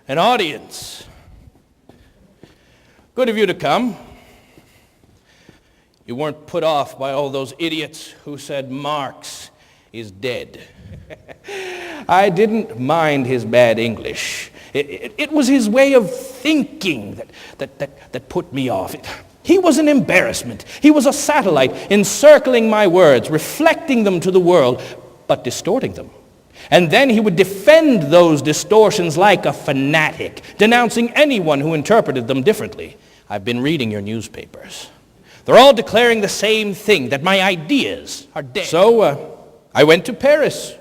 An audience. Good of you to come. You weren't put off by all those idiots who said Marx is dead. I didn't mind his bad English. It was his way of thinking that put me off. He was an embarrassment. He was a satellite encircling my words, reflecting them to the world, but distorting them. And then he would defend those distortions like a fanatic, denouncing anyone who interpreted them differently. I've been reading your newspapers. They're all declaring the same thing, that my ideas are dead. So I went to Paris.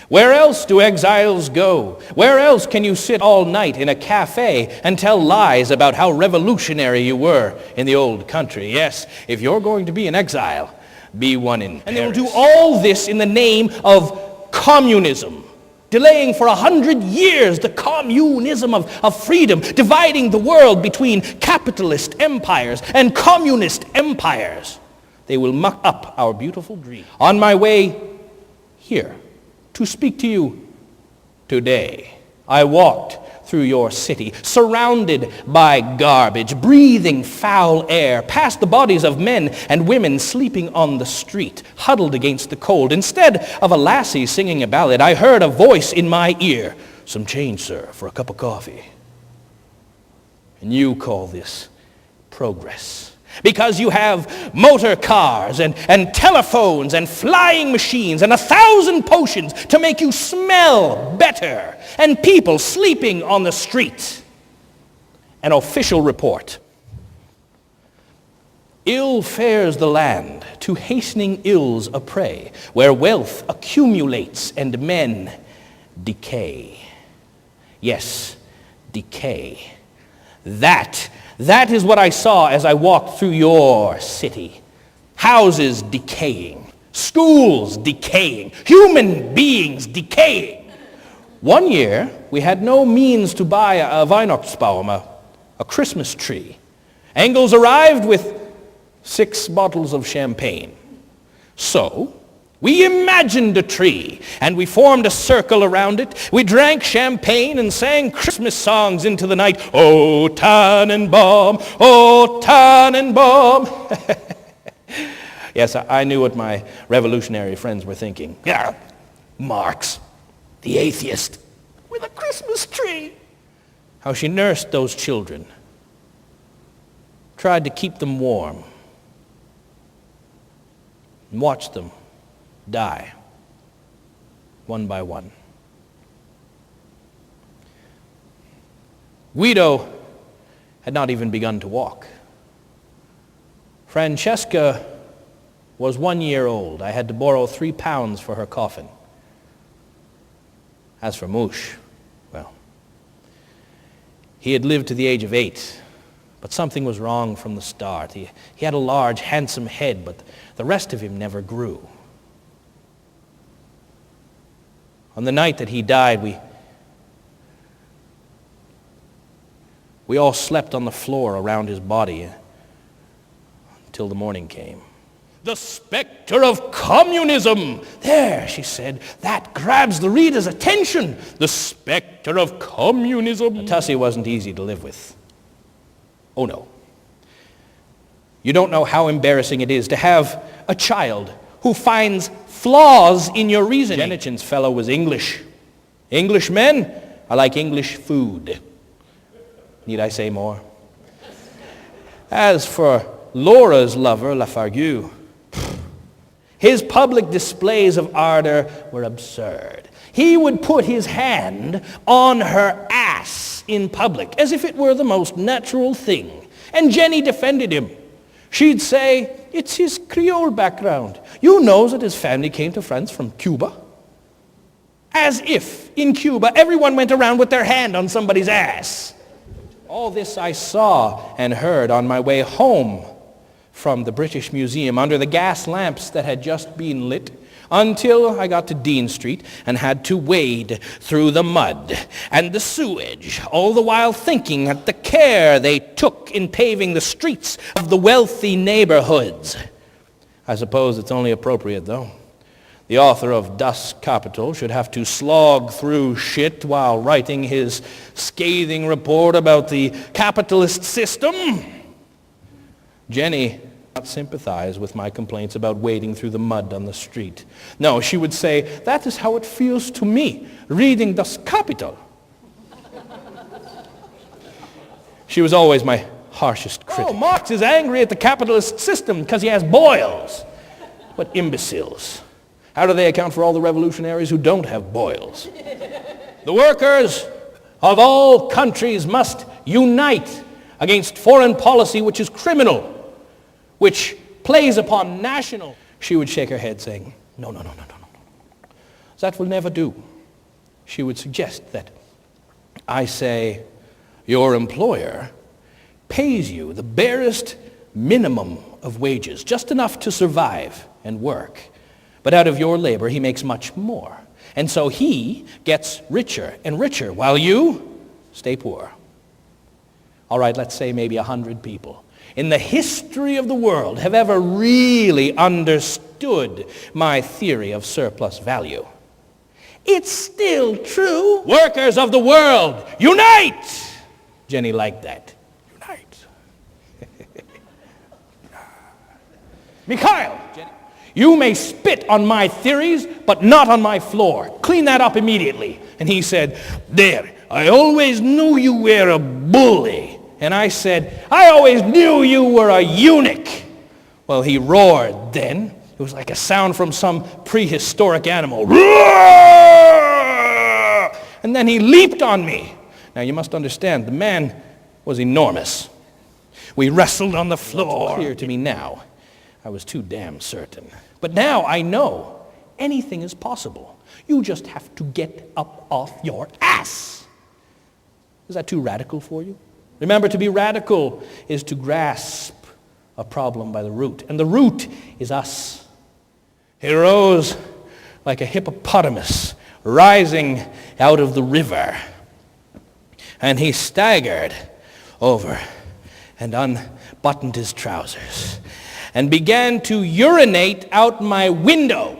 Where else do exiles go? Where else can you sit all night in a cafe and tell lies about how revolutionary you were in the old country? Yes, if you're going to be an exile, be one in Paris. And they will do all this in the name of communism, delaying for 100 years the communism of freedom, dividing the world between capitalist empires and communist empires. They will muck up our beautiful dream. On my way here to speak to you today, I walked through your city, surrounded by garbage, breathing foul air, past the bodies of men and women sleeping on the street, huddled against the cold. Instead of a lassie singing a ballad, I heard a voice in my ear. Some change, sir, for a cup of coffee. And you call this progress. Because you have motor cars and telephones and flying machines and 1,000 potions to make you smell better, and people sleeping on the street. An official report. Ill fares the land to hastening ills a prey, where wealth accumulates and men decay. Yes, decay. That is what I saw as I walked through your city. Houses decaying, schools decaying, human beings decaying. One year, we had no means to buy a Weihnachtsbaum, a Christmas tree. Engels arrived with 6 bottles of champagne. So, we imagined a tree, and we formed a circle around it. We drank champagne and sang Christmas songs into the night. Oh, Tannenbaum, oh, Tannenbaum. Yes, I knew what my revolutionary friends were thinking. Yeah, Marx, the atheist, with a Christmas tree. How she nursed those children, tried to keep them warm, and watched them die, one by one. Guido had not even begun to walk. Francesca was 1 year old. I had to borrow 3 pounds for her coffin. As for Moosh, well, he had lived to the age of 8, but something was wrong from the start. He had a large, handsome head, but the rest of him never grew. On the night that he died, we all slept on the floor around his body until the morning came. The specter of communism! There, she said, that grabs the reader's attention. The specter of communism. Tussie wasn't easy to live with. Oh no. You don't know how embarrassing it is to have a child who finds flaws in your reasoning. Jenichin's fellow was English. English men are like English food. Need I say more? As for Laura's lover, Lafargue, his public displays of ardor were absurd. He would put his hand on her ass in public, as if it were the most natural thing. And Jenny defended him. She'd say, it's his Creole background. You know that his family came to France from Cuba. As if, in Cuba, everyone went around with their hand on somebody's ass. All this I saw and heard on my way home from the British Museum under the gas lamps that had just been lit, until I got to Dean Street and had to wade through the mud and the sewage, all the while thinking at the care they took in paving the streets of the wealthy neighborhoods. I suppose it's only appropriate, though. The author of Das Kapital should have to slog through shit while writing his scathing report about the capitalist system. Jenny did not sympathize with my complaints about wading through the mud on the street. No, she would say, that is how it feels to me, reading Das Kapital. She was always my harshest critic. Oh, Marx is angry at the capitalist system because he has boils. What imbeciles. How do they account for all the revolutionaries who don't have boils? The workers of all countries must unite against foreign policy which is criminal, which plays upon national. She would shake her head saying, no. That will never do. She would suggest that I say, your employer pays you the barest minimum of wages, just enough to survive and work. But out of your labor, he makes much more. And so he gets richer and richer, while you stay poor. All right, let's say maybe 100 people in the history of the world have ever really understood my theory of surplus value. It's still true. Workers of the world, unite! Jenny liked that. Unite. Mikhail! You may spit on my theories, but not on my floor. Clean that up immediately. And he said, there, I always knew you were a bully. And I said, I always knew you were a eunuch. Well, he roared then. It was like a sound from some prehistoric animal. And then he leaped on me. Now, you must understand, the man was enormous. We wrestled on the floor. It's clear to me now. I was too damn certain. But now I know anything is possible. You just have to get up off your ass. Is that too radical for you? Remember, to be radical is to grasp a problem by the root. And the root is us. He rose like a hippopotamus rising out of the river. And he staggered over and unbuttoned his trousers and began to urinate out my window.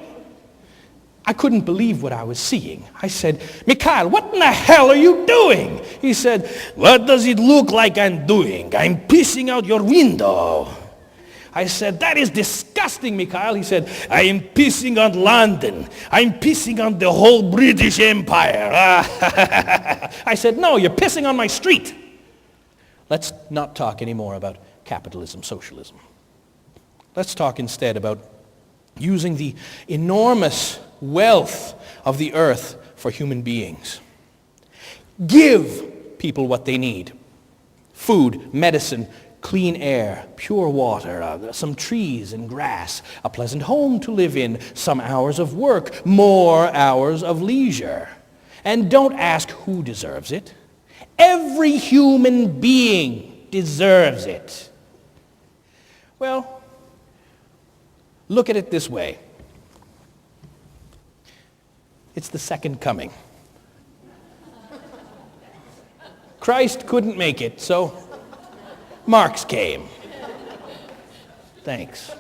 I couldn't believe what I was seeing. I said, Mikhail, what in the hell are you doing? He said, what does it look like I'm doing? I'm pissing out your window. I said, that is disgusting, Mikhail. He said, I am pissing on London. I'm pissing on the whole British Empire. I said, no, you're pissing on my street. Let's not talk anymore about capitalism, socialism. Let's talk instead about using the enormous wealth of the earth for human beings. Give people what they need. Food, medicine, clean air, pure water, some trees and grass, a pleasant home to live in, some hours of work, more hours of leisure. And don't ask who deserves it. Every human being deserves it. Well, look at it this way. It's the second coming. Christ couldn't make it, so Marx came. Thanks.